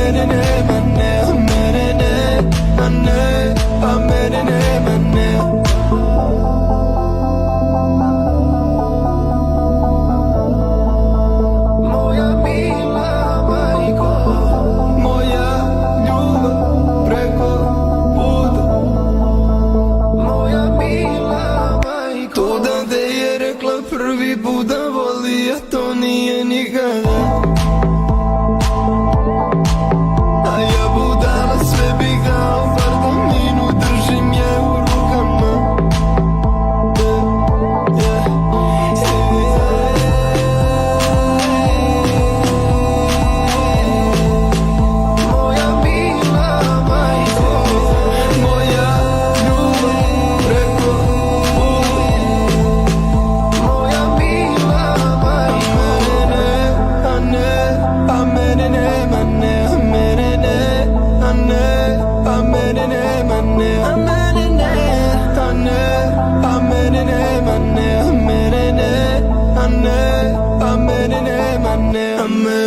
मेरे ने मन्ने मेरे ने मन्ने मेरे ने मन्ने moja mila majko moja ljubav preko puta moja mila majko to da te je rekla prvi put da voli a to nije nikada a ja budala sve bih dao bar da minut držim je u rukama moja mila majko moja ljubav preko puta moja mila majko a mene ne mane a mene ne ane a mene ne mane a mene ne ane a mene ne mane a mene ne ane a mene ne mane a mene